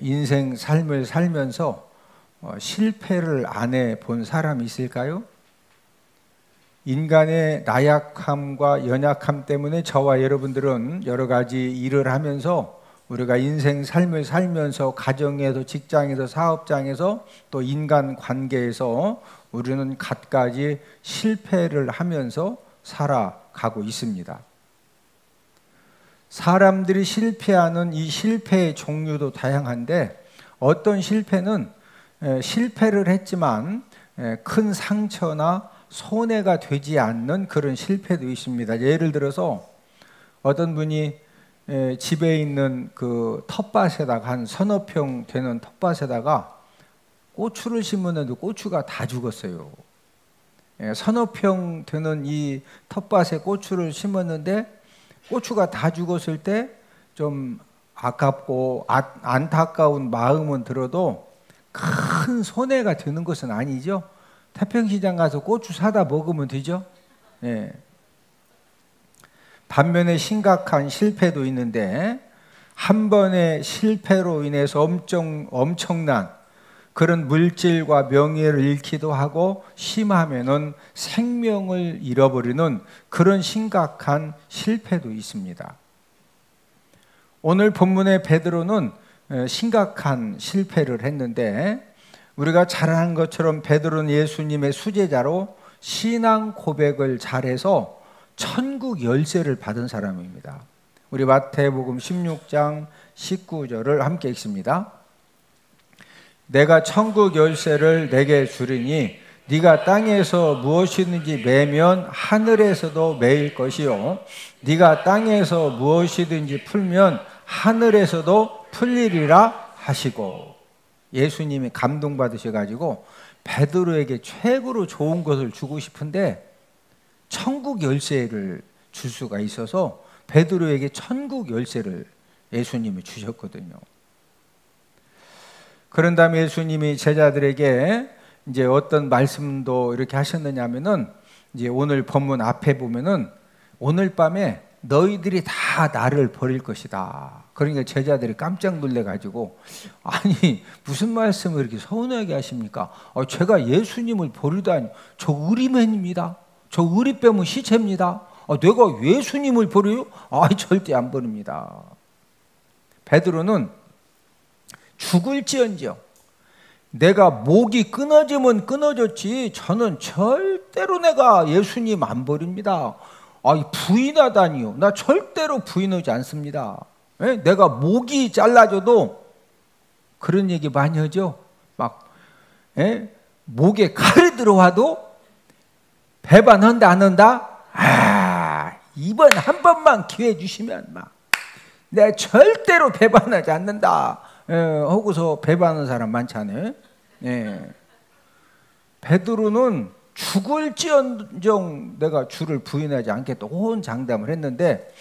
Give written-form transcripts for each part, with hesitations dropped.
인생 삶을 살면서 실패를 안 해 본 사람이 있을까요? 인간의 나약함과 연약함 때문에 저와 여러분들은 여러 가지 일을 하면서 우리가 인생 삶을 살면서 가정에서, 직장에서, 사업장에서, 또 인간 관계에서 우리는 갖가지 실패를 하면서 살아가고 있습니다. 사람들이 실패하는 이 실패의 종류도 다양한데, 어떤 실패는 실패를 했지만 큰 상처나 손해가 되지 않는 그런 실패도 있습니다. 예를 들어서 어떤 분이 집에 있는 그 텃밭에다가, 한 서너 평 되는 텃밭에다가 고추를 심었는데 고추가 다 죽었어요. 서너 평 되는 이 텃밭에 고추를 심었는데 고추가 다 죽었을 때 좀 아깝고 안타까운 마음은 들어도 큰 손해가 되는 것은 아니죠. 태평시장 가서 고추 사다 먹으면 되죠. 반면에 심각한 실패도 있는데, 한 번의 실패로 인해서 엄청난 그런 물질과 명예를 잃기도 하고, 심하면은 생명을 잃어버리는 그런 심각한 실패도 있습니다. 오늘 본문의 베드로는 심각한 실패를 했는데, 우리가 잘 아는 것처럼 베드로는 예수님의 수제자로 신앙 고백을 잘해서 천국 열쇠를 받은 사람입니다. 우리 마태복음 16장 19절을 함께 읽습니다. 내가 천국 열쇠를 내게 주리니 네가 땅에서 무엇이든지 매면 하늘에서도 매일 것이요, 네가 땅에서 무엇이든지 풀면 하늘에서도 풀리리라 하시고, 예수님이 감동받으셔가지고 베드로에게 최고로 좋은 것을 주고 싶은데 천국 열쇠를 줄 수가 있어서 베드로에게 천국 열쇠를 예수님이 주셨거든요. 그런 다음에 예수님이 제자들에게 이제 어떤 말씀도 이렇게 하셨느냐면은, 이제 오늘 본문 앞에 보면은 오늘 밤에 너희들이 다 나를 버릴 것이다. 그러니까 제자들이 깜짝 놀래가지고, 아니 무슨 말씀을 이렇게 서운하게 하십니까? 제가 예수님을 버리다니, 저 의리맨입니다. 저 의리 빼면 시체입니다. 내가 예수님을 버려요? 절대 안 버립니다. 베드로는 죽을지언정 내가 목이 끊어지면 끊어졌지 저는 절대로 내가 예수님 안 버립니다. 부인하다니요. 나 절대로 부인하지 않습니다. 내가 목이 잘라져도 그런 얘기 많이 하죠. 목에 칼이 들어와도 배반한다 안 한다? 이번 한 번만 기회 주시면 내가 절대로 배반하지 않는다 하고서 배반하는 사람 많잖아요. 베드로는 죽을지언정 내가 주를 부인하지 않겠다 온 장담을 했는데,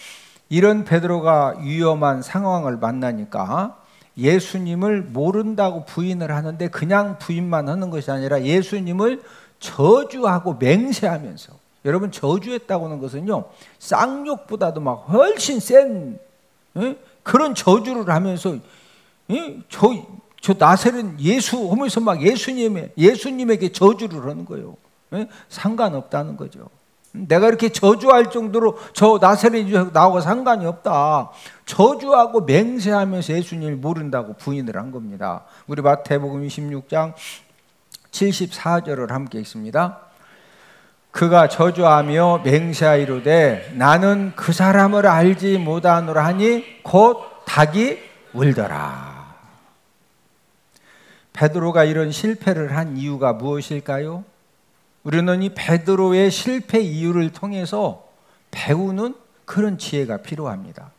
이런 베드로가 위험한 상황을 만나니까 예수님을 모른다고 부인을 하는데, 그냥 부인만 하는 것이 아니라 예수님을 저주하고 맹세하면서, 여러분 저주했다고 하는 것은요 쌍욕보다도 훨씬 센 그런 저주를 하면서 저 나사렛 예수 하면서 예수님에게 저주를 하는 거예요. 상관없다는 거죠. 내가 이렇게 저주할 정도로 저 나사렛 나하고 상관이 없다. 저주하고 맹세하면서 예수님을 모른다고 부인을 한 겁니다. 우리 마태복음 26장 74절을 함께 읽습니다. 그가 저주하며 맹세하이로되 나는 그 사람을 알지 못하노라 하니 곧 닭이 울더라. 베드로가 이런 실패를 한 이유가 무엇일까요? 우리는 이 베드로의 실패 이유를 통해서 배우는 그런 지혜가 필요합니다.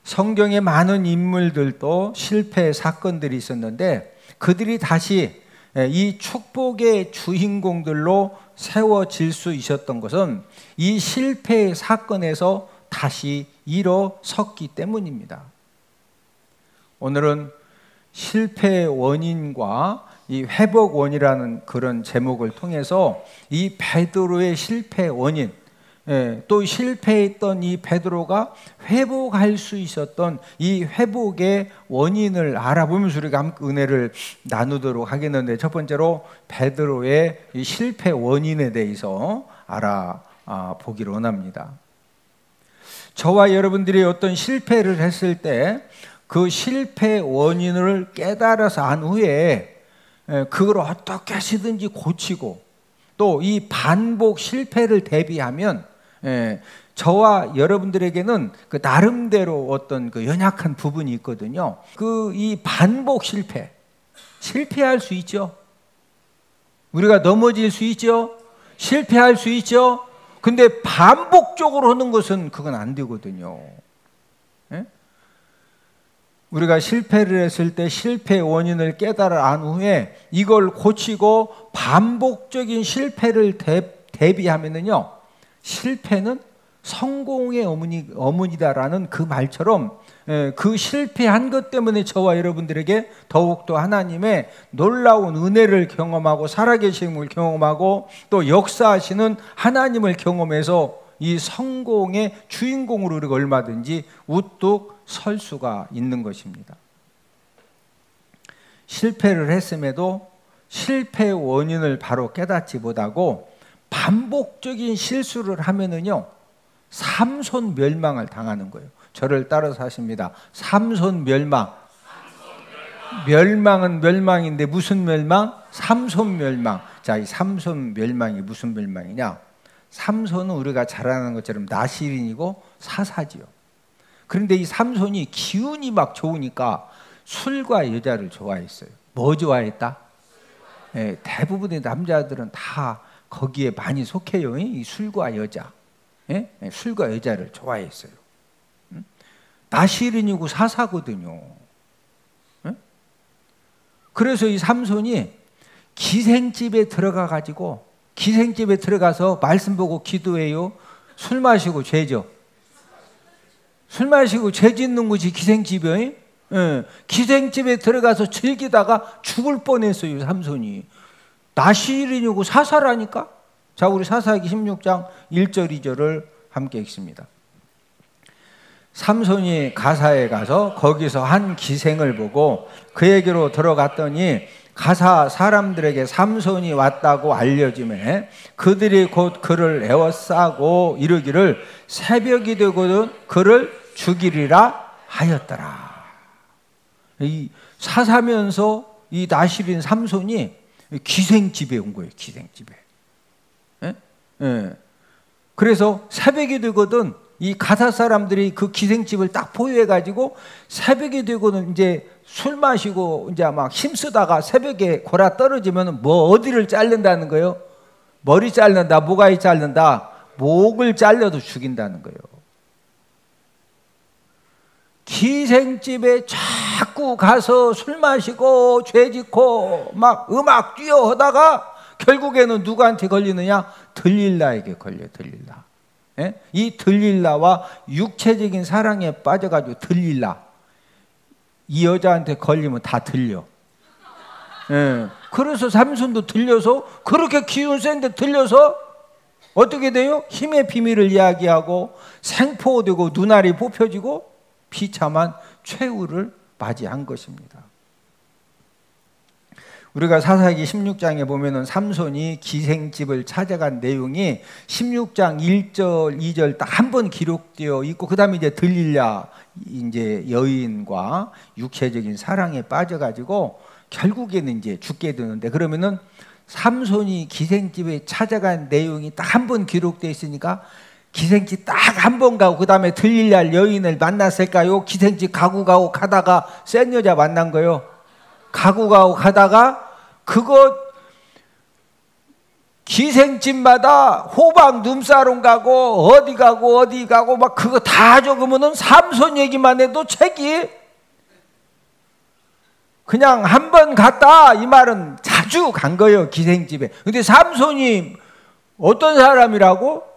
성경에 많은 인물들도 실패 사건들이 있었는데, 그들이 다시 이 축복의 주인공들로 세워질 수 있었던 것은 이 실패 사건에서 다시 일어섰기 때문입니다. 오늘은 실패의 원인과 이 회복원이라는 그런 제목을 통해서 이 베드로의 실패 원인, 또 실패했던 이 베드로가 회복할 수 있었던 이 회복의 원인을 알아보면서 우리가 함께 은혜를 나누도록 하겠는데, 첫 번째로 베드로의 이 실패 원인에 대해서 알아보기를 원합니다. 저와 여러분들이 어떤 실패를 했을 때 그 실패 원인을 깨달아서 안 후에 그걸 어떻게 하시든지 고치고, 또 이 반복 실패를 대비하면 저와 여러분들에게는 그 나름대로 어떤 그 연약한 부분이 있거든요. 그 이 반복 실패할 수 있죠. 우리가 넘어질 수 있죠. 실패할 수 있죠. 근데 반복적으로 하는 것은 그건 안 되거든요. 우리가 실패를 했을 때 실패 원인을 깨달아 안 후에 이걸 고치고 반복적인 실패를 대비하면은요, 실패는 성공의 어머니다라는 그 말처럼 그 실패한 것 때문에 저와 여러분들에게 더욱더 하나님의 놀라운 은혜를 경험하고 살아계심을 경험하고 또 역사하시는 하나님을 경험해서 이 성공의 주인공으로 우리가 얼마든지 우뚝 설 수가 있는 것입니다. 실패를 했음에도 실패 원인을 바로 깨닫지 못하고 반복적인 실수를 하면은요, 삼손 멸망을 당하는 거예요. 저를 따라서 하십니다. 삼손 멸망. 멸망은 멸망인데 무슨 멸망? 삼손 멸망. 자, 이 삼손 멸망이 무슨 멸망이냐? 삼손은 우리가 잘 아는 것처럼 나실인이고 사사지요. 그런데 이 삼손이 기운이 막 좋으니까 술과 여자를 좋아했어요. 뭐 좋아했다? 대부분의 남자들은 다 거기에 많이 속해요. 이 술과 여자. 술과 여자를 좋아했어요. 나실인이고 사사거든요. 그래서 이 삼손이 기생집에 들어가서 말씀 보고 기도해요. 술 마시고 죄죠. 술 마시고 죄 짓는 것이 기생집이에요. 기생집에 들어가서 즐기다가 죽을 뻔했어요. 삼손이. 나실인이고 사사라니까. 자, 우리 사사기 16장 1절 2절을 함께 읽습니다. 삼손이 가사에 가서 거기서 한 기생을 보고 그에게로 들어갔더니 가사 사람들에게 삼손이 왔다고 알려지매 그들이 곧 그를 에워싸고 이르기를 새벽이 되거든 그를 죽이리라 하였더라. 이 사사면서 이 나실인 삼손이 기생집에 온 거예요. 기생집에. 그래서 새벽이 되거든 이 가사 사람들이 그 기생집을 딱 포위해가지고 새벽이 되고는 이제 술 마시고 이제 막 힘쓰다가 새벽에 골아 떨어지면 뭐 어디를 자른다는 거예요? 머리 자른다, 모가지 자른다, 목을 잘려도 죽인다는 거예요. 기생집에 자꾸 가서 술 마시고 죄 짓고 막 음악 뛰어 하다가 결국에는 누구한테 걸리느냐? 들릴라에게 걸려. 들릴라. 이 들릴라와 육체적인 사랑에 빠져가지고 들릴라. 이 여자한테 걸리면 다 들려. 그래서 삼손도 들려서 그렇게 기운 센데 들려서 어떻게 돼요? 힘의 비밀을 이야기하고 생포되고 눈알이 뽑혀지고 비참한 최후를 맞이한 것입니다. 우리가 사사기 16장에 보면은 삼손이 기생집을 찾아간 내용이 16장 1절, 2절 딱 한 번 기록되어 있고, 그 다음에 이제 들릴라 이제 여인과 육체적인 사랑에 빠져가지고 결국에는 이제 죽게 되는데, 그러면은 삼손이 기생집에 찾아간 내용이 딱 한 번 기록되어 있으니까 기생집 딱 한 번 가고 그 다음에 들릴라 여인을 만났을까요? 기생집 가고 가다가 센 여자 만난 거요. 가고 가다가 그곳 기생집마다 호박 눈사롱 가고 어디 가고 막 그거 다 적으면은 삼손 얘기만 해도 책이 그냥 한 번 갔다 이 말은 자주 간 거예요. 기생집에. 근데 삼손이 어떤 사람이라고?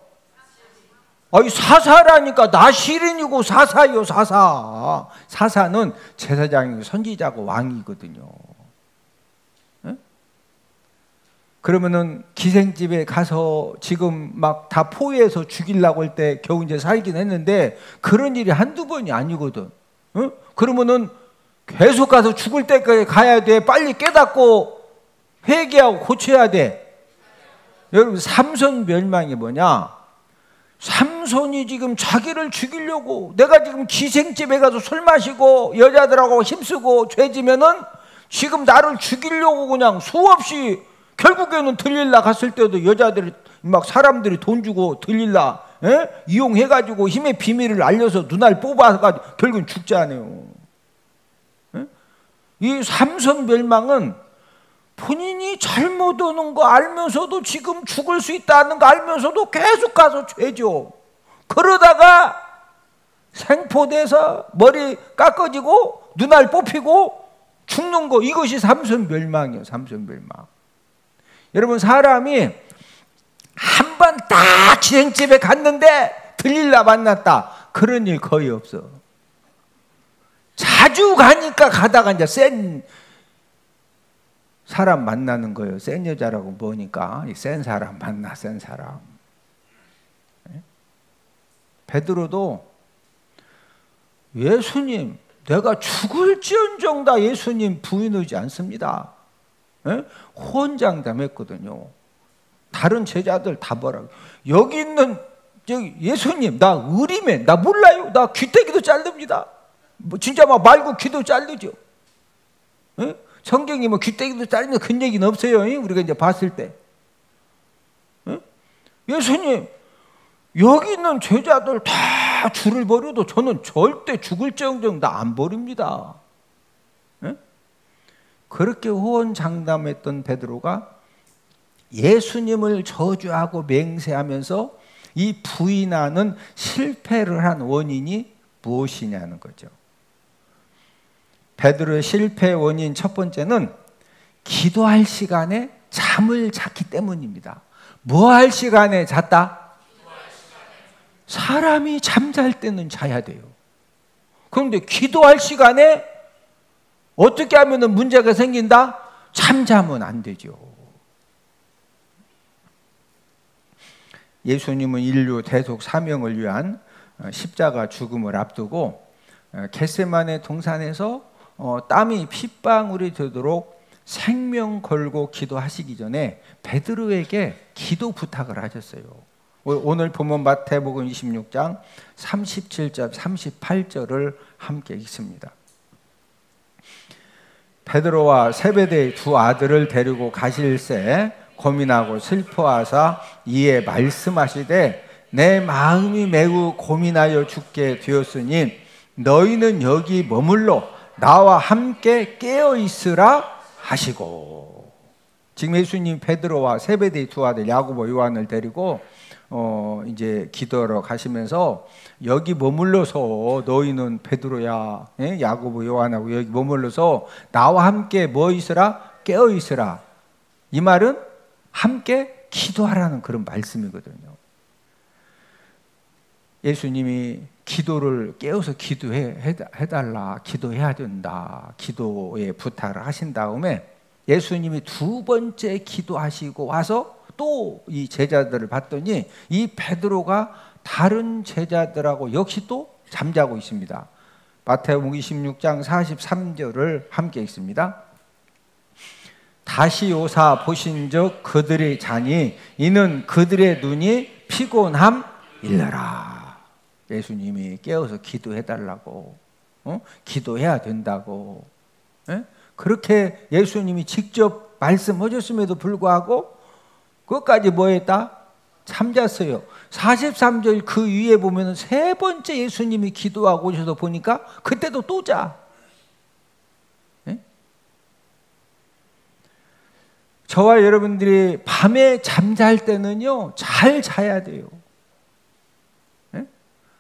아니 사사라니까. 나실인이고 사사요. 사사는 제사장이고 선지자고 왕이거든요. 그러면은 기생집에 가서 지금 막 다 포위해서 죽이려고 할 때 겨우 이제 살긴 했는데 그런 일이 한두 번이 아니거든. 어? 그러면은 계속 가서 죽을 때까지 가야 돼. 빨리 깨닫고 회개하고 고쳐야 돼. 여러분, 삼손 멸망이 뭐냐? 삼손이 지금 자기를 죽이려고, 내가 지금 기생집에 가서 술 마시고 여자들하고 힘쓰고 죄지면은 지금 나를 죽이려고 그냥 수없이, 결국에는 들릴라 갔을 때도 여자들이 막 사람들이 돈 주고 들릴라 이용해가지고 힘의 비밀을 알려서 눈알 뽑아가지고 결국은 죽잖아요. 이 삼손 멸망은 본인이 잘못 오는 거 알면서도 지금 죽을 수 있다는 거 알면서도 계속 가서 죄죠. 그러다가 생포돼서 머리 깎아지고 눈알 뽑히고 죽는 거, 이것이 삼손 멸망이에요. 삼손 멸망. 여러분, 사람이 한 번 딱 기생집에 갔는데 들릴라 만났다, 그런 일 거의 없어. 자주 가니까 가다가 이제 센 사람 만나는 거예요. 센 여자라고 보니까 센 사람 만나, 센 사람. 베드로도 예수님, 내가 죽을지언정 다 예수님 부인하지 않습니다. 호언장담했거든요. 다른 제자들 다 뭐라고, 여기 있는 저기 예수님, 나 의리맨, 나 몰라요. 나 귀때기도 자릅니다. 뭐 진짜 막 말고 귀도 자르죠. 성경이 뭐 귀때기도 자르는 그런 얘기는 없어요. 우리가 이제 봤을 때. 예수님, 여기 있는 제자들 다 줄을 버려도 저는 절대 죽을지언정 다 안 버립니다. 그렇게 호언장담했던 베드로가 예수님을 저주하고 맹세하면서 이 부인하는 실패를 한 원인이 무엇이냐는 거죠. 베드로의 실패 원인 첫 번째는 기도할 시간에 잠을 잤기 때문입니다. 뭐 할 시간에 잤다? 사람이 잠잘 때는 자야 돼요. 그런데 기도할 시간에 어떻게 하면 문제가 생긴다? 잠자면 안 되죠. 예수님은 인류 대속 사명을 위한 십자가 죽음을 앞두고 겟세마네 동산에서 땀이 핏방울이 되도록 생명 걸고 기도하시기 전에 베드로에게 기도 부탁을 하셨어요. 오늘 보면 마태복음 26장 37절 38절을 함께 읽습니다. 베드로와 세베대의 두 아들을 데리고 가실새 고민하고 슬퍼하사 이에 말씀하시되 내 마음이 매우 고민하여 죽게 되었으니 너희는 여기 머물러 나와 함께 깨어 있으라 하시고. 지금 예수님 베드로와 세베대의 두 아들 야고보 요한을 데리고 이제 기도하러 가시면서 여기 머물러서 너희는 베드로야 야고보 요한하고 여기 머물러서 나와 함께 뭐 있으라? 깨어 있으라. 이 말은 함께 기도하라는 그런 말씀이거든요. 예수님이 기도를 깨워서 기도해달라, 기도해야 된다, 기도에 부탁을 하신 다음에 예수님이 두 번째 기도하시고 와서 또 이 제자들을 봤더니 이 베드로가 다른 제자들하고 역시 또 잠자고 있습니다. 마태복음 26장 43절을 함께 읽습니다. 다시 오사 보신즉 그들이 자니 이는 그들의 눈이 피곤함이라. 예수님이 깨워서 기도해달라고, 기도해야 된다고, 그렇게 예수님이 직접 말씀하셨음에도 불구하고 그것까지 뭐 했다? 잠잤어요. 43절 그 위에 보면 세 번째 예수님이 기도하고 오셔서 보니까 그때도 또 자. 저와 여러분들이 밤에 잠잘 때는요, 잘 자야 돼요.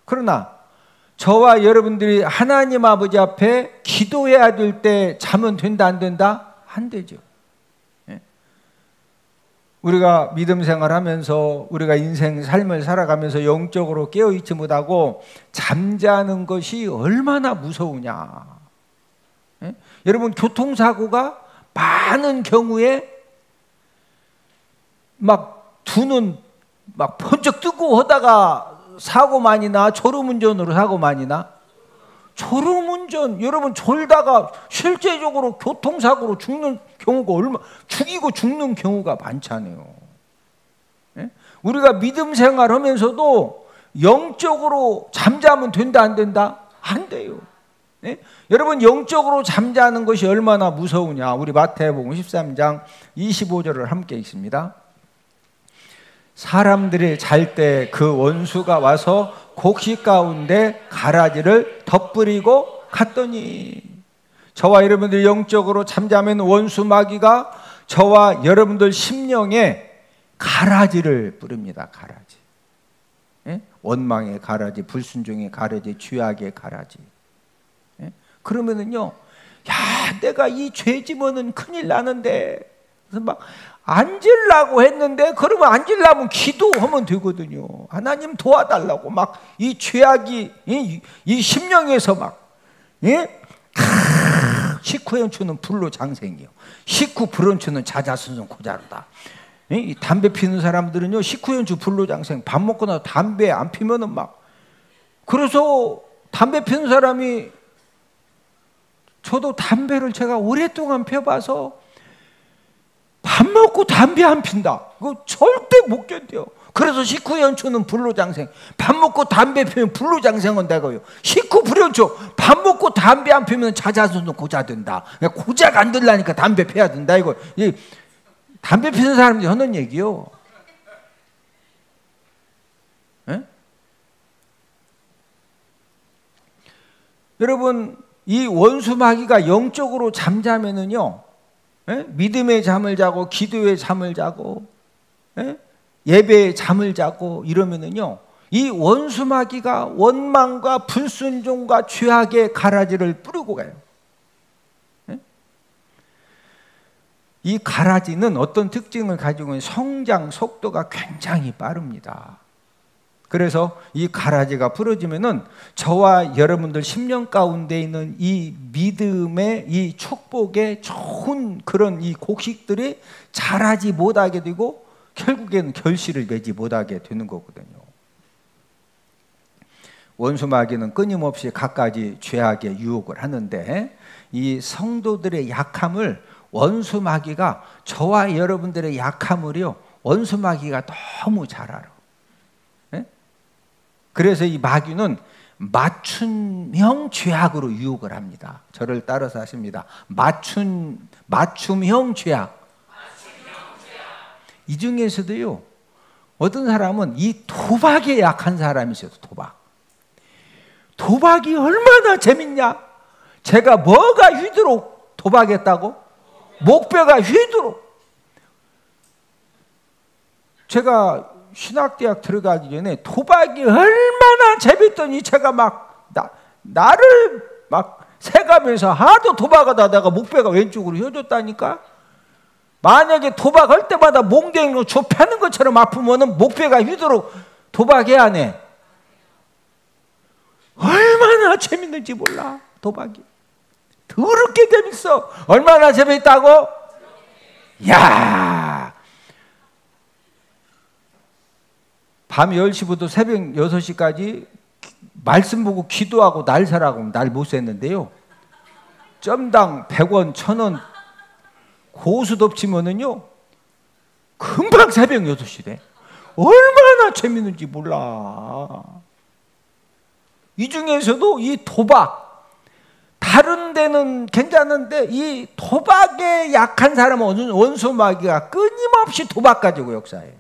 그러나 저와 여러분들이 하나님 아버지 앞에 기도해야 될 때 자면 된다 안 된다? 안 되죠. 우리가 믿음 생활하면서 우리가 인생 삶을 살아가면서 영적으로 깨어있지 못하고 잠자는 것이 얼마나 무서우냐. 여러분, 교통사고가 많은 경우에 막 두 눈 막 번쩍 뜨고 하다가 사고 많이 나? 졸음운전으로 사고 많이 나? 졸음운전, 여러분 졸다가 실제적으로 교통사고로 죽는 경우가 죽이고 죽는 경우가 많잖아요. 예? 우리가 믿음 생활하면서도 영적으로 잠자면 된다 안 된다? 안 돼요. 예? 여러분 영적으로 잠자는 것이 얼마나 무서우냐. 우리 마태복음 13장 25절을 함께 읽습니다. 사람들이 잘 때 그 원수가 와서 곡식 가운데 가라지를 덧뿌리고 갔더니, 저와 여러분들 영적으로 잠자면 원수 마귀가 저와 여러분들 심령에 가라지를 뿌립니다. 가라지. 예? 원망의 가라지, 불순종의 가라지, 죄악의 가라지. 예? 그러면은요, 야, 내가 이 죄 지면은 큰일 나는데, 그래서 막 앉으려고 했는데, 그러면 앉으려면 기도하면 되거든요. 하나님 도와달라고 막 이 죄악이 이 심령에서 막, 예? 식후연초는 불로 장생이요, 식후 불원초는 자자손손 고자르다. 이 담배 피는 사람들은요, 식후연초 불로 장생. 밥 먹고 나서 담배 안 피면은 막, 그래서 담배 피는 사람이, 저도 담배를 제가 오랫동안 펴봐서 밥 먹고 담배 안 핀다, 그거 절대 못 견뎌요. 그래서 식후연초는 불로장생. 밥 먹고 담배 피우면 불로장생한다고요. 식후 불연초, 밥 먹고 담배 안 피우면 자자손손 고자 된다. 고자가 안 들라니까 담배 피워야 된다. 이거 담배 피는 사람들이 하는 얘기요. 에? 여러분, 이 원수 마귀가 영적으로 잠자면은요, 예? 믿음의 잠을 자고 기도의 잠을 자고, 예? 예배의 잠을 자고 이러면은요, 이 원수 마귀가 원망과 불순종과 죄악의 가라지를 뿌리고 가요. 예? 이 가라지는 어떤 특징을 가지고 있는, 성장 속도가 굉장히 빠릅니다. 그래서 이 가라지가 부러지면은 저와 여러분들 심령 가운데 있는 이 믿음의 이 축복의 좋은 그런 이 곡식들이 자라지 못하게 되고 결국에는 결실을 맺지 못하게 되는 거거든요. 원수 마귀는 끊임없이 갖가지 죄악의 유혹을 하는데, 이 성도들의 약함을 원수 마귀가, 저와 여러분들의 약함을요, 원수 마귀가 너무 잘 알아. 그래서 이 마귀는 맞춤형 죄악으로 유혹을 합니다. 저를 따라서 하십니다. 맞춤형 죄악. 이 중에서도요, 어떤 사람은 이 도박에 약한 사람이 있어요. 도박이 얼마나 재밌냐? 제가 뭐가 휘도록 도박했다고? 목배가 휘도록. 제가 신학대학 들어가기 전에 도박이 얼마나 재밌더니 제가 막 나를 막 새가면서 하도 도박하다 내가 목배가 왼쪽으로 휘어졌다니까. 만약에 도박할 때마다 몽댕이로 줘 패는 것처럼 아프면은 목배가 휘도록 도박해야 하네. 얼마나 재밌는지 몰라. 도박이 더럽게 재밌어. 얼마나 재밌다고? 야, 밤 10시부터 새벽 6시까지 말씀 보고 기도하고 날 사라고 날 못 샜는데요, 점당 100원, 1000원 고수 덮치면은요, 금방 새벽 6시 돼. 얼마나 재밌는지 몰라. 이 중에서도 이 도박, 다른 데는 괜찮은데 이 도박에 약한 사람은 원수 마귀가 끊임없이 도박 가지고 역사해.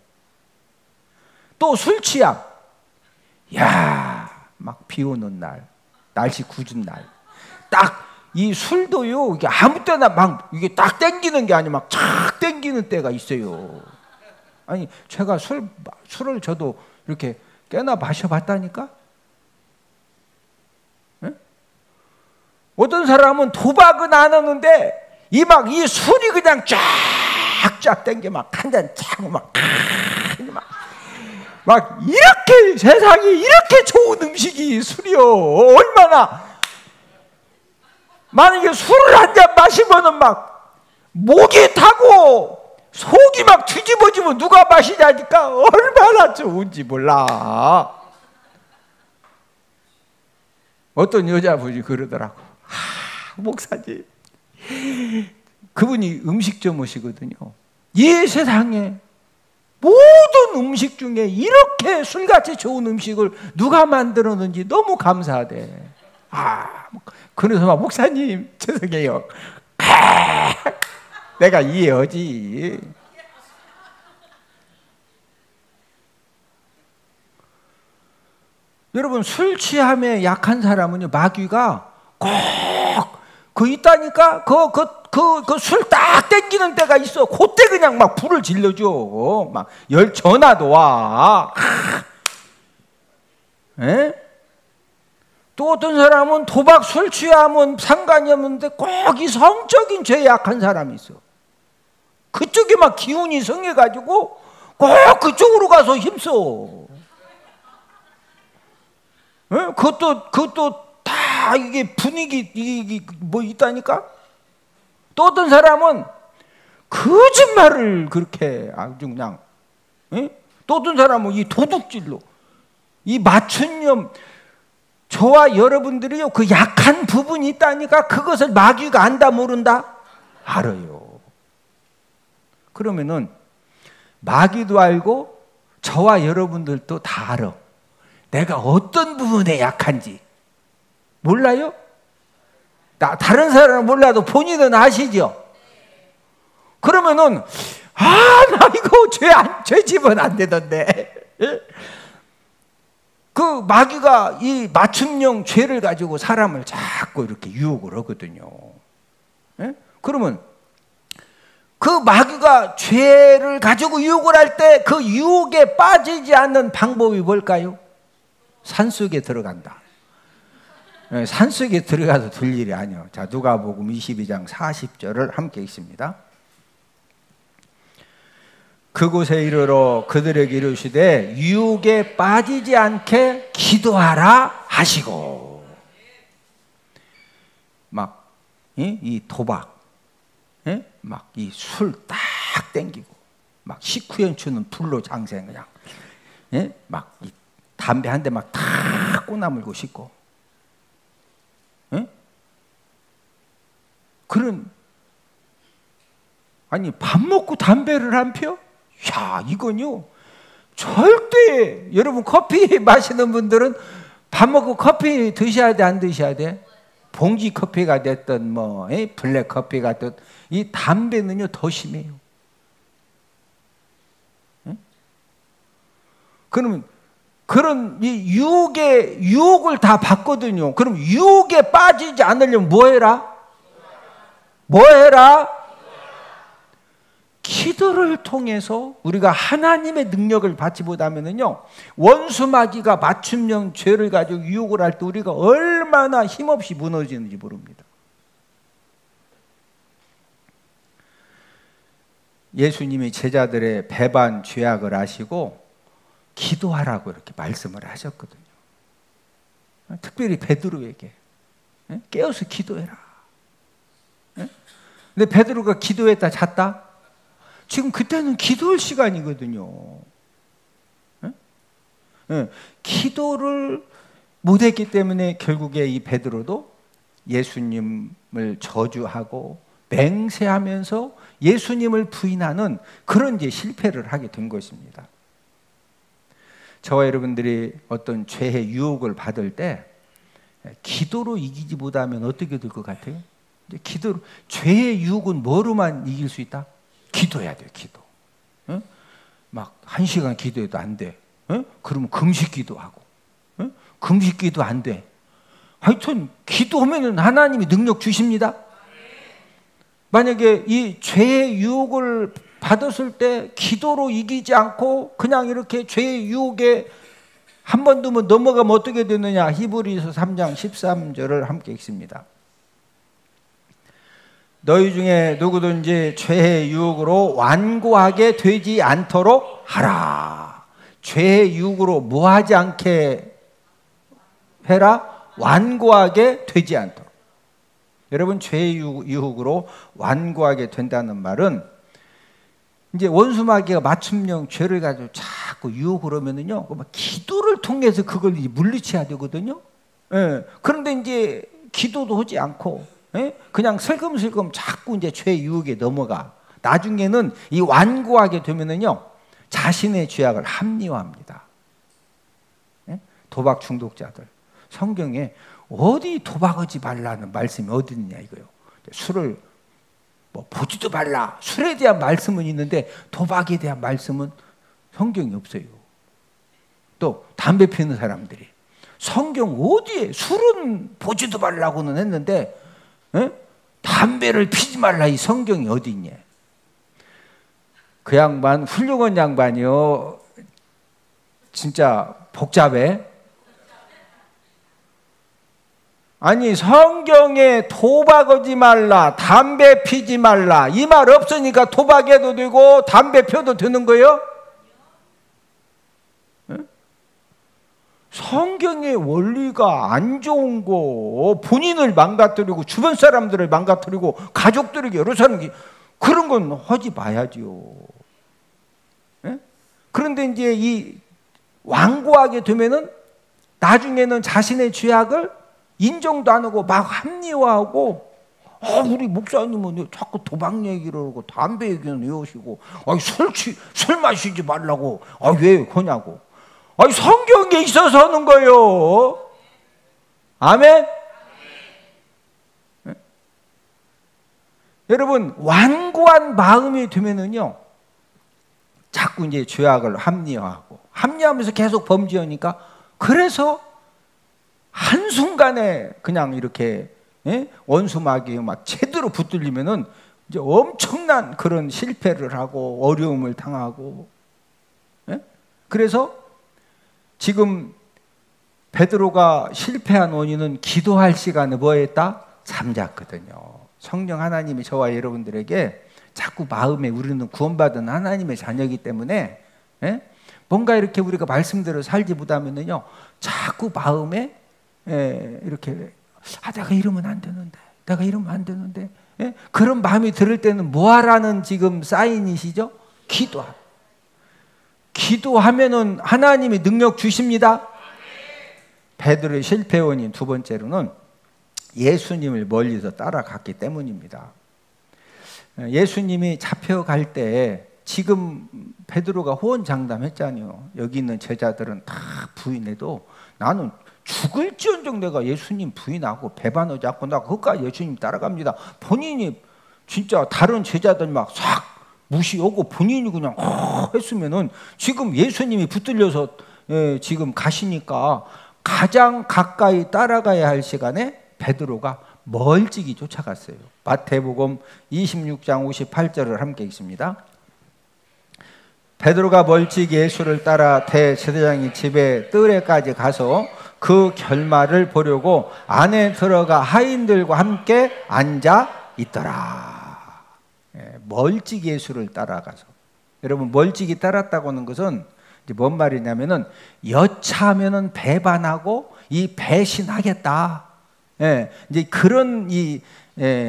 또 술 취함. 야, 막 비 오는 날, 날씨 궂은 날, 딱 이 술도요, 이게 아무 때나 막 이게 딱 땡기는 게 아니고 막 착 땡기는 때가 있어요. 아니, 제가 술을 저도 이렇게 꽤나 마셔봤다니까. 네? 어떤 사람은 도박은 안 하는데 이 술이 그냥 쫙쫙 땡겨, 막 한 잔 차고 막 이렇게 세상에 이렇게 좋은 음식이 술이요. 얼마나, 만약에 술을 한 잔 마시면은 막 목이 타고 속이 막 뒤집어지면 누가 마시냐니까 얼마나 좋은지 몰라. 어떤 여자분이 그러더라고. 목사님, 그분이 음식점 오시거든요. 이 세상에 모든 음식 중에 이렇게 술같이 좋은 음식을 누가 만들었는지 너무 감사하대. 그래서 막 목사님 죄송해요. 내가 이해하지. 여러분, 술 취함에 약한 사람은요, 마귀가 꼭 있다니까. 그 술 딱 땡기는 때가 있어. 그때 그냥 막 불을 질러줘. 막 전화도 와. 에? 또 어떤 사람은 도박 술 취하면 상관이 없는데 꼭 이 성적인 죄에 약한 사람이 있어. 그쪽에 막 기운이 성해가지고 꼭 그쪽으로 가서 힘써. 그것도 다 이게 분위기 이게 뭐 있다니까. 또 어떤 사람은 거짓말을 그렇게 아주 그냥. 또 어떤 사람은 이 도둑질로, 이 맞춤형. 저와 여러분들이요, 그 약한 부분이 있다니까. 그것을 마귀가 안다 모른다? 알아요. 그러면은 마귀도 알고 저와 여러분들도 다 알아. 내가 어떤 부분에 약한지 몰라요? 다른 사람은 몰라도 본인은 아시죠? 그러면은 나 이거 죄 집은 안 되던데. 그 마귀가 이 맞춤형 죄를 가지고 사람을 자꾸 이렇게 유혹을 하거든요. 그러면 그 마귀가 죄를 가지고 유혹을 할 때 그 유혹에 빠지지 않는 방법이 뭘까요? 산속에 들어간다. 산속에 들어가서 될 일이 아니에요. 자, 누가복음 22장 40절을 함께 읽습니다. 그곳에 이르러 그들에게 이르시되 유혹에 빠지지 않게 기도하라 하시고. 막 이 도박, 막 이 술 딱 땡기고, 막 식후연초는 불로 장생 그냥, 막 이 담배 한 대 막 탁 꼬나물고 싶고, 그런. 아니, 밥 먹고 담배를 안 펴? 야, 이건요 절대. 여러분, 커피 마시는 분들은 밥 먹고 커피 드셔야 돼, 안 드셔야 돼? 봉지 커피가 됐든 뭐 블랙 커피가 됐든 이 담배는요 더 심해요. 그러면 그런 이 유혹을 다 받거든요. 그럼 유혹에 빠지지 않으려면 뭐 해라? 뭐 해라? 기도를 통해서 우리가 하나님의 능력을 받지 못하면은요, 원수 마귀가 맞춤형 죄를 가지고 유혹을 할 때 우리가 얼마나 힘없이 무너지는지 모릅니다. 예수님이 제자들의 배반 죄악을 아시고 기도하라고 이렇게 말씀을 하셨거든요. 특별히 베드로에게 깨어서 기도해라. 근데 베드로가 기도했다 잤다? 지금 그때는 기도할 시간이거든요. 기도를 못했기 때문에 결국에 이 베드로도 예수님을 저주하고 맹세하면서 예수님을 부인하는 그런 이제 실패를 하게 된 것입니다. 저와 여러분들이 어떤 죄의 유혹을 받을 때 기도로 이기지 못하면 어떻게 될 것 같아요? 기도로. 죄의 유혹은 뭐로만 이길 수 있다? 기도해야 돼요. 기도. 막 1시간 기도해도 안 돼. 그러면 금식 기도하고. 금식 기도 안 돼. 하여튼 기도하면 하나님이 능력 주십니다. 만약에 이 죄의 유혹을 받았을 때 기도로 이기지 않고 그냥 이렇게 죄의 유혹에 한 번 두면 넘어가면 어떻게 되느냐? 히브리서 3장 13절을 함께 읽습니다. 너희 중에 누구든지 죄의 유혹으로 완고하게 되지 않도록 하라. 죄의 유혹으로 뭐하지 않게 해라? 완고하게 되지 않도록. 여러분, 죄의 유혹으로 완고하게 된다는 말은 이제 원수마귀가 맞춤형 죄를 가지고 자꾸 유혹을 하면은요, 막 기도를 통해서 그걸 이제 물리쳐야 되거든요. 예. 그런데 이제 기도도 하지 않고, 예? 그냥 슬금슬금 자꾸 이제 죄 유혹에 넘어가. 나중에는 이 완고하게 되면은요, 자신의 죄악을 합리화합니다. 예? 도박 중독자들. 성경에 어디 도박하지 말라는 말씀이 어디 있냐 이거요. 술을 뭐 보지도 말라. 술에 대한 말씀은 있는데 도박에 대한 말씀은 성경이 없어요. 또 담배 피우는 사람들이 성경 어디에 술은 보지도 말라고는 했는데 에? 담배를 피지 말라 이 성경이 어디 있냐. 그 양반 훌륭한 양반이요. 진짜 복잡해. 아니 성경에 도박하지 말라, 담배 피지 말라 이 말 없으니까 도박해도 되고 담배 펴도 되는 거예요? 네? 성경의 원리가 안 좋은 거, 본인을 망가뜨리고 주변 사람들을 망가뜨리고 가족들에게 여러 사람에게 그런 건 하지 마야지요. 네? 그런데 이제 이 완고하게 되면은 나중에는 자신의 죄악을 인정도 안 하고 막 합리화하고, 우리 목사님은 자꾸 도박 얘기를 하고 담배 얘기는 왜 하시고, 술 마시지 말라고, 왜 그러냐고. 성경에 있어서 하는 거예요. 아멘? 네? 여러분, 완고한 마음이 되면은요, 자꾸 이제 죄악을 합리화하면서 계속 범죄하니까, 그래서 한순간에 그냥 이렇게 원수마귀에 막 제대로 붙들리면은 이제 엄청난 그런 실패를 하고 어려움을 당하고. 그래서 지금 베드로가 실패한 원인은 기도할 시간에 뭐 했다? 잠잤거든요. 성령 하나님이 저와 여러분들에게 자꾸 마음에 우리는 구원받은 하나님의 자녀이기 때문에 뭔가 이렇게 우리가 말씀대로 살지 못하면은요, 자꾸 마음에 이렇게 내가 이러면 안 되는데, 내가 이러면 안 되는데, 그런 마음이 들을 때는 뭐하라는 지금 사인이시죠? 기도하면은 하나님이 능력 주십니다. 베드로의 실패 원인 두 번째로는 예수님을 멀리서 따라갔기 때문입니다. 예수님이 잡혀갈 때 지금 베드로가 호언장담했잖아요. 여기 있는 제자들은 다 부인해도 나는 죽을지언정 내가 예수님 부인하고 배반하지 않고 나 그까지 예수님 따라갑니다. 본인이 진짜 다른 제자들 막 싹 무시하고 본인이 그냥 했으면은 지금 예수님이 붙들려서 지금 가시니까 가장 가까이 따라가야 할 시간에 베드로가 멀찍이 쫓아갔어요. 마태복음 26장 58절을 함께 읽습니다. 베드로가 멀찍이 예수를 따라 대제사장의 집에 뜰에까지 가서 그 결말을 보려고 안에 들어가 하인들과 함께 앉아 있더라. 멀찍이 예수를 따라가서. 여러분, 멀찍이 따랐다고 하는 것은 이제 뭔 말이냐면은 여차하면은 배반하고 이 배신하겠다. 이제 그런 이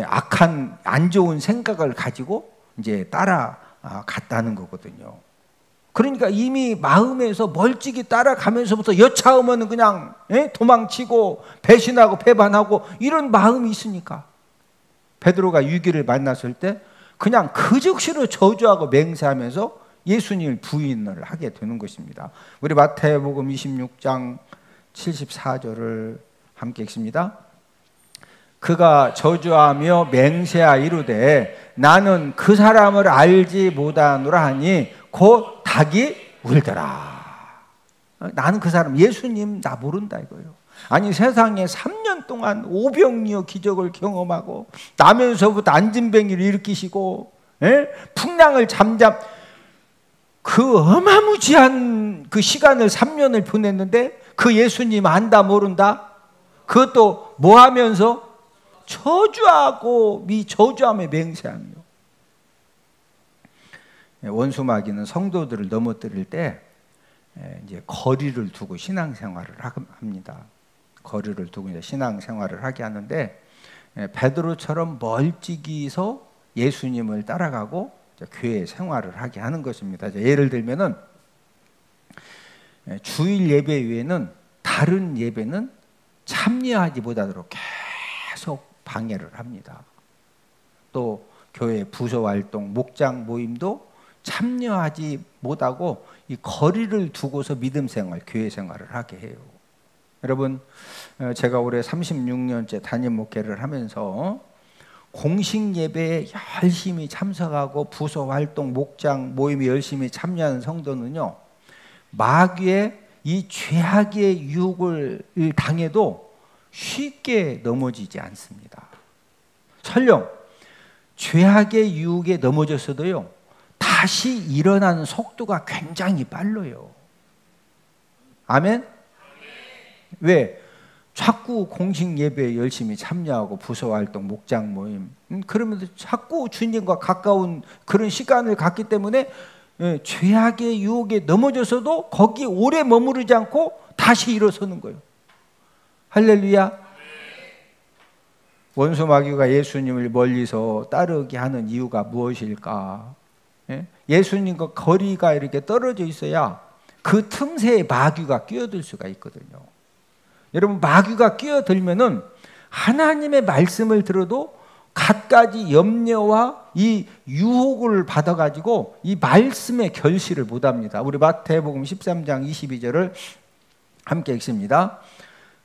악한 안 좋은 생각을 가지고 이제 따라갔다는 거거든요. 그러니까 이미 마음에서 멀찍이 따라가면서부터 여차하면 그냥 도망치고 배신하고 배반하고 이런 마음이 있으니까 베드로가 위기를 만났을 때 그냥 그 즉시로 저주하고 맹세하면서 예수님을 부인을 하게 되는 것입니다. 우리 마태복음 26장 74절을 함께 읽습니다. 그가 저주하며 맹세하 이르되 나는 그 사람을 알지 못하노라 하니 곧 닭이 울더라. 나는 그 사람 예수님 나 모른다 이거예요. 아니 세상에 3년 동안 오병이어 기적을 경험하고 나면서부터 안진뱅이를 일으키시고 풍랑을 그 어마무지한 그 시간을 3년을 보냈는데 그 예수님 안다 모른다? 그것도 뭐 하면서? 저주하고 저주함에 맹세하며. 원수마귀는 성도들을 넘어뜨릴 때 이제 거리를 두고 신앙생활을 합니다. 거리를 두고 이제 신앙생활을 하게 하는데 베드로처럼 멀찍이서 예수님을 따라가고 교회 생활을 하게 하는 것입니다. 예를 들면은 주일 예배 외에는 다른 예배는 참여하지 못하도록 계속 방해를 합니다. 또 교회 부서 활동, 목장 모임도 참여하지 못하고 이 거리를 두고서 믿음 생활, 교회 생활을 하게 해요. 여러분, 제가 올해 36년째 담임 목회를 하면서 공식 예배에 열심히 참석하고 부서 활동, 목장 모임에 열심히 참여하는 성도는요, 마귀의 이 죄악의 유혹을 당해도 쉽게 넘어지지 않습니다. 설령 죄악의 유혹에 넘어졌어도요, 다시 일어나는 속도가 굉장히 빨라요. 아멘? 왜? 자꾸 공식 예배에 열심히 참여하고 부서 활동, 목장 모임, 그러면서 자꾸 주님과 가까운 그런 시간을 갖기 때문에 죄악의 유혹에 넘어져서도 거기에 오래 머무르지 않고 다시 일어서는 거예요. 할렐루야. 원수 마귀가 예수님을 멀리서 따르게 하는 이유가 무엇일까? 예수님과 거리가 이렇게 떨어져 있어야 그 틈새에 마귀가 끼어들 수가 있거든요. 여러분, 마귀가 끼어들면은 하나님의 말씀을 들어도 갖가지 염려와 이 유혹을 받아가지고 이 말씀의 결실을 못합니다. 우리 마태복음 13장 22절을 함께 읽습니다.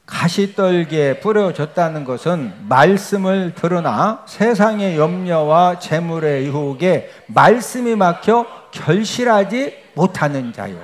가시떨기에 뿌려졌다는 것은 말씀을 들으나 세상의 염려와 재물의 유혹에 말씀이 막혀 결실하지 못하는 자요.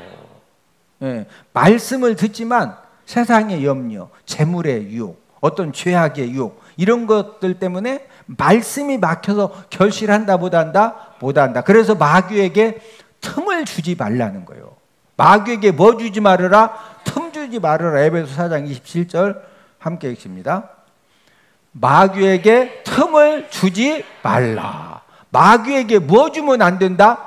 말씀을 듣지만 세상의 염려, 재물의 유혹, 어떤 죄악의 유혹, 이런 것들 때문에 말씀이 막혀서 결실한다 못한다? 못한다. 그래서 마귀에게 틈을 주지 말라는 거예요. 마귀에게 뭐 주지 말으라? 틈 주지 말으라. 에베소 4장 27절 함께 읽습니다. 마귀에게 틈을 주지 말라. 마귀에게 뭐 주면 안 된다?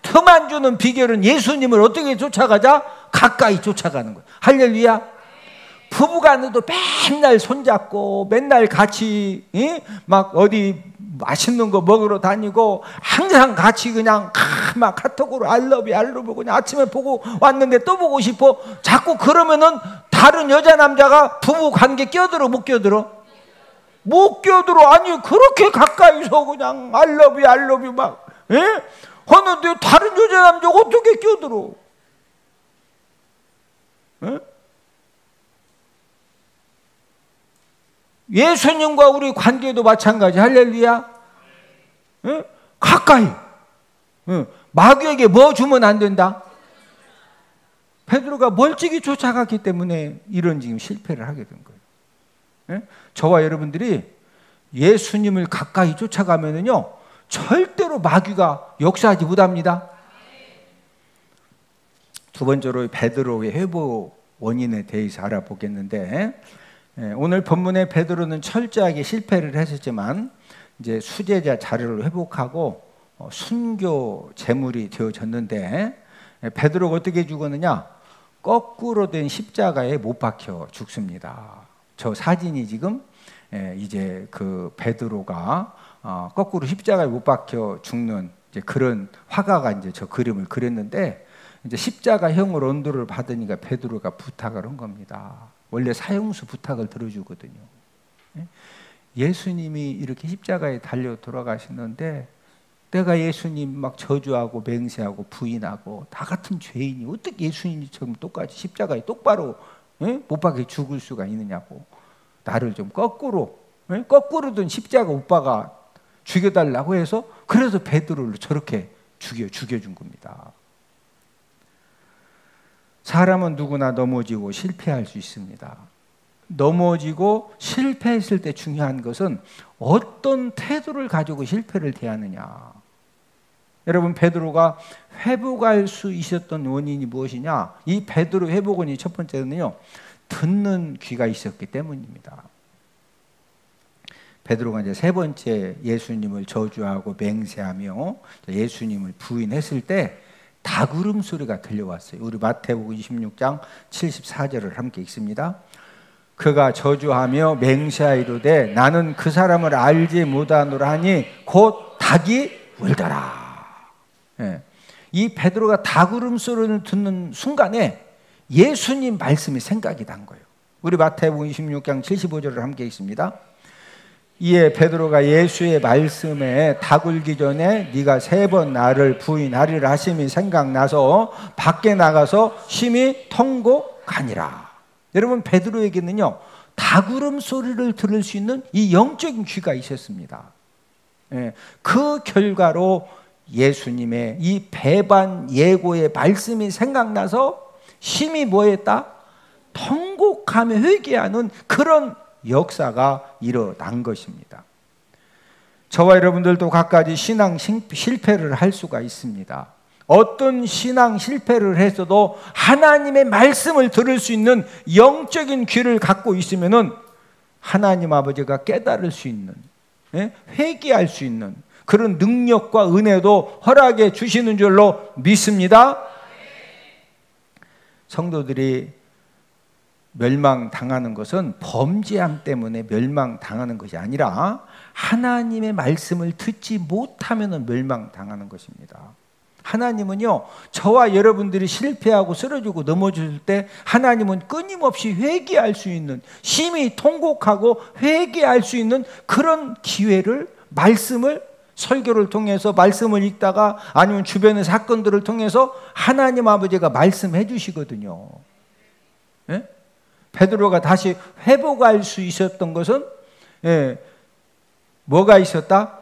틈 안 주는 비결은 예수님을 어떻게 쫓아가자? 가까이 쫓아가는 거예요. 할렐루야. 부부간에도 맨날 손잡고 맨날 같이 막 어디 맛있는 거 먹으러 다니고 항상 같이 그냥 막 카톡으로 알러뷰 그냥 아침에 보고 왔는데 또 보고 싶어. 자꾸 그러면은 다른 여자 남자가 부부 관계 끼어들어 못 끼어들어? 못 끼어들어. 아니 그렇게 가까이서 그냥 알러뷰 막 하는데 다른 여자 남자가 어떻게 끼어들어? 예수님과 우리 관계도 마찬가지. 할렐루야. 가까이. 마귀에게 뭐 주면 안 된다? 베드로가 멀찍이 쫓아갔기 때문에 이런 지금 실패를 하게 된 거예요. 저와 여러분들이 예수님을 가까이 쫓아가면은요, 절대로 마귀가 역사하지 못합니다. 두 번째로 베드로의 회복 원인에 대해서 알아보겠는데, 오늘 본문의 베드로는 철저하게 실패를 했었지만 이제 수제자 자료를 회복하고 순교 제물이 되어졌는데, 베드로가 어떻게 죽었느냐? 거꾸로 된 십자가에 못 박혀 죽습니다. 저 사진이 지금 이제 그 베드로가 거꾸로 십자가에 못 박혀 죽는 이제 그런 화가가 이제 저 그림을 그렸는데, 이제 십자가형을 언도를 받으니까 베드로가 부탁을 한 겁니다. 원래 사형수 부탁을 들어주거든요. 예수님이 이렇게 십자가에 달려 돌아가시는데 내가 예수님 막 저주하고 맹세하고 부인하고 다 같은 죄인이 어떻게 예수님처럼 똑같이 십자가에 똑바로 못 박혀 죽을 수가 있느냐고, 나를 좀 거꾸로 든 십자가 오빠가 죽여달라고 해서, 그래서 베드로를 저렇게 죽여준 겁니다. 사람은 누구나 넘어지고 실패할 수 있습니다. 넘어지고 실패했을 때 중요한 것은 어떤 태도를 가지고 실패를 대하느냐. 여러분, 베드로가 회복할 수 있었던 원인이 무엇이냐? 이 베드로 회복 원인 첫 번째는요, 듣는 귀가 있었기 때문입니다. 베드로가 이제 세 번째 예수님을 저주하고 맹세하며 예수님을 부인했을 때 닭 울음소리가 들려왔어요. 우리 마태복음 26장 74절을 함께 읽습니다. 그가 저주하며 맹세하이로되 나는 그 사람을 알지 못하노라 하니 곧 닭이 울더라. 예. 이 베드로가 닭 울음소리를 듣는 순간에 예수님 말씀이 생각이 난 거예요. 우리 마태복음 26장 75절을 함께 읽습니다. 이에 베드로가 예수의 말씀에 닭 울기 전에 네가 3번 나를 부인하리라 하심이 생각나서 밖에 나가서 심히 통곡하니라. 여러분, 베드로에게는요 닭 울음소리를 들을 수 있는 이 영적인 귀가 있었습니다. 예, 그 결과로 예수님의 이 배반 예고의 말씀이 생각나서 심히 뭐했다? 통곡하며 회개하는 그런 역사가 일어난 것입니다. 저와 여러분들도 갖가지 신앙 실패를 할 수가 있습니다. 어떤 신앙 실패를 했어도 하나님의 말씀을 들을 수 있는 영적인 귀를 갖고 있으면은 하나님 아버지가 깨달을 수 있는, 회개할 수 있는 그런 능력과 은혜도 허락해 주시는 줄로 믿습니다. 성도들이 멸망당하는 것은 범죄함 때문에 멸망당하는 것이 아니라 하나님의 말씀을 듣지 못하면 멸망당하는 것입니다. 하나님은요 저와 여러분들이 실패하고 쓰러지고 넘어질 때 하나님은 끊임없이 회개할 수 있는, 심히 통곡하고 회개할 수 있는 그런 기회를, 말씀을 설교를 통해서 말씀을 읽다가 아니면 주변의 사건들을 통해서 하나님 아버지가 말씀해 주시거든요. 예? 베드로가 다시 회복할 수 있었던 것은 뭐가 있었다?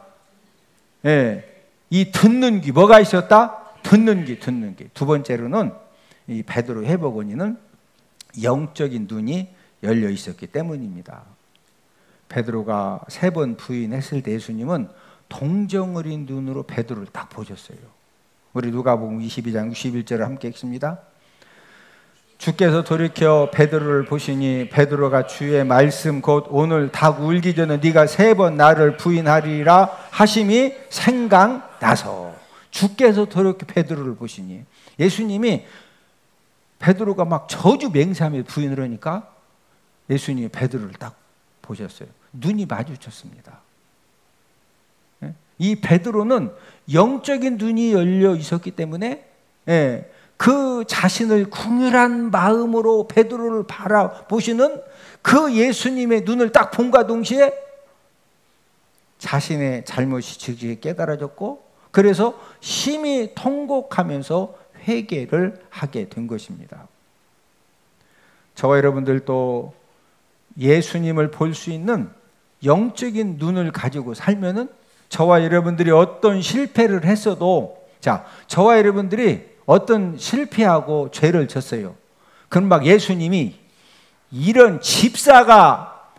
이 듣는 귀. 뭐가 있었다? 듣는 귀. 두 번째로는 이 베드로 회복 원인은 영적인 눈이 열려 있었기 때문입니다. 베드로가 3번 부인했을 때 예수님은 동정 어린 눈으로 베드로를 딱 보셨어요. 우리 누가복음 22장 61절을 함께 읽습니다. 주께서 돌이켜 베드로를 보시니 베드로가 주의 말씀 곧 오늘 닭 울기 전에 네가 3번 나를 부인하리라 하심이 생각나서. 주께서 돌이켜 베드로를 보시니, 예수님이 베드로가 막 저주 맹세하며 부인을 하니까 예수님이 베드로를 딱 보셨어요. 눈이 마주쳤습니다. 이 베드로는 영적인 눈이 열려 있었기 때문에 그 자신을 긍휼한 마음으로 베드로를 바라보시는 그 예수님의 눈을 딱 본과 동시에 자신의 잘못이 즉시 깨달아졌고, 그래서 심히 통곡하면서 회개를 하게 된 것입니다. 저와 여러분들도 예수님을 볼 수 있는 영적인 눈을 가지고 살면은 저와 여러분들이 어떤 실패를 했어도, 자, 저와 여러분들이 어떤 실패하고 죄를 졌어요. 그럼 막 예수님이 이런 집사가,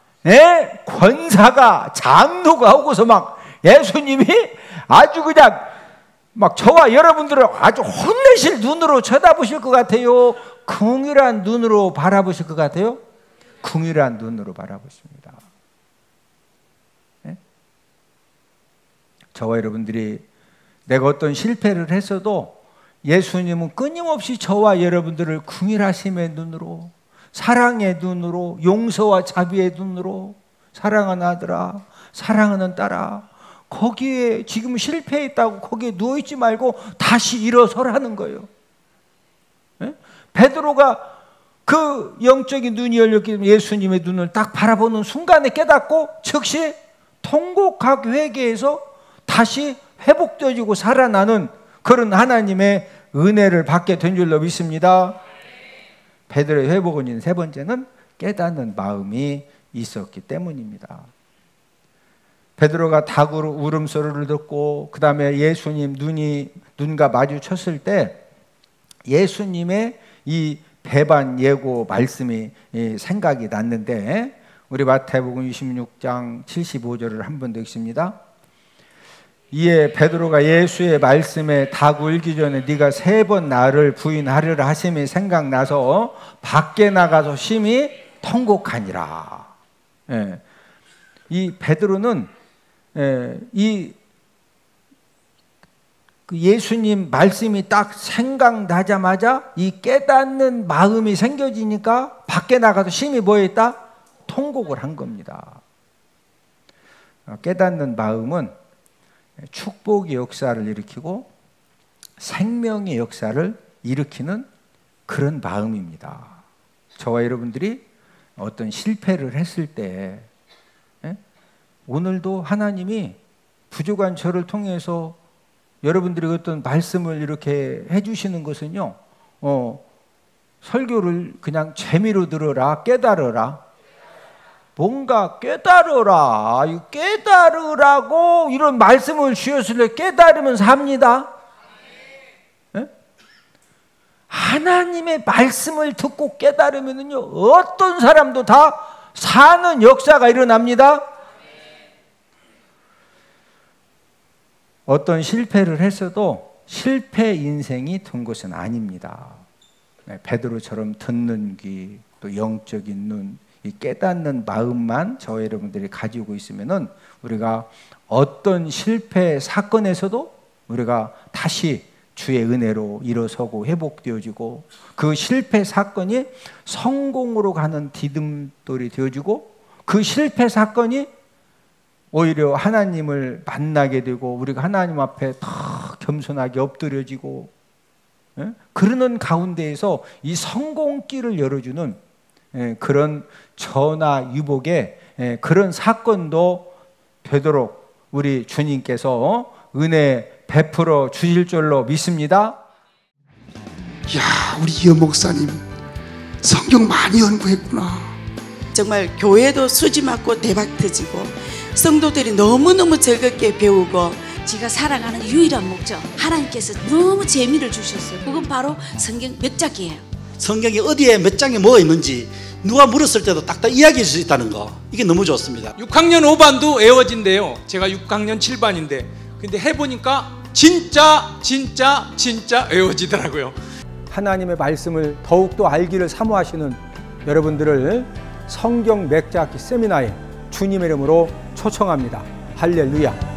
권사가, 장로가 오고서 막 예수님이 아주 그냥 막 저와 여러분들을 아주 혼내실 눈으로 쳐다보실 것 같아요? 긍휼한 눈으로 바라보실 것 같아요? 긍휼한 눈으로 바라보십니다. 저와 여러분들이 내가 어떤 실패를 했어도 예수님은 끊임없이 저와 여러분들을 긍휼하심의 눈으로, 사랑의 눈으로, 용서와 자비의 눈으로, 사랑하는 아들아, 사랑하는 딸아, 거기에 지금 실패했다고 거기에 누워있지 말고 다시 일어서라는 거예요. 베드로가 그 영적인 눈이 열렸기 때문에 예수님의 눈을 딱 바라보는 순간에 깨닫고 즉시 통곡하고 회개해서 다시 회복되어지고 살아나는 그런 하나님의 은혜를 받게 된 줄로 믿습니다. 베드로의 회복 원인 3번째는 깨닫는 마음이 있었기 때문입니다. 베드로가 닭으로 울음소리를 듣고 그 다음에 예수님 눈과 마주쳤을 때 예수님의 이 배반 예고 말씀이 생각이 났는데, 우리 마태복음 26장 75절을 한 번 더 읽습니다. 이에 베드로가 예수의 말씀에 닭 울기 전에 네가 3번 나를 부인하리라 하심이 생각나서 밖에 나가서 심히 통곡하니라. 이 베드로는 그 예수님 말씀이 딱 생각나자마자 이 깨닫는 마음이 생겨지니까 밖에 나가서 심히 뭐했다? 통곡을 한 겁니다. 깨닫는 마음은 축복의 역사를 일으키고 생명의 역사를 일으키는 그런 마음입니다. 저와 여러분들이 어떤 실패를 했을 때 오늘도 하나님이 부족한 저를 통해서 여러분들이 어떤 말씀을 이렇게 해주시는 것은요, 설교를 그냥 재미로 들어라, 깨달아라. 뭔가 깨달아라. 깨달으라고 이런 말씀을 주셨을 때 깨달으면 삽니다. 네? 하나님의 말씀을 듣고 깨달으면요, 어떤 사람도 다 사는 역사가 일어납니다. 어떤 실패를 했어도 실패 인생이 된 것은 아닙니다. 베드로처럼 듣는 귀, 또 영적인 눈, 이 깨닫는 마음만 저와 여러분들이 가지고 있으면은 우리가 어떤 실패 사건에서도 우리가 다시 주의 은혜로 일어서고 회복되어지고, 그 실패 사건이 성공으로 가는 디딤돌이 되어지고, 그 실패 사건이 오히려 하나님을 만나게 되고 우리가 하나님 앞에 더 겸손하게 엎드려지고, 그러는 가운데에서 이 성공길을 열어주는 그런 전화 유복의 그런 사건도 되도록 우리 주님께서 은혜 베풀어 주실 줄로 믿습니다. 이야, 우리 이현 목사님 성경 많이 연구했구나. 정말 교회도 수지 맞고 대박 터지고 성도들이 너무너무 즐겁게 배우고, 제가 살아가는 유일한 목적, 하나님께서 너무 재미를 주셨어요. 그건 바로 성경 몇 장이에요. 성경이 어디에 몇 장에 뭐가 있는지 누가 물었을 때도 딱딱 이야기해 줄 수 있다는 거, 이게 너무 좋습니다. 6학년 5반도 애워진대요. 제가 6학년 7반인데 근데 해보니까 진짜 애워지더라고요. 하나님의 말씀을 더욱더 알기를 사모하시는 여러분들을 성경 맥자기 세미나에 주님의 이름으로 초청합니다. 할렐루야.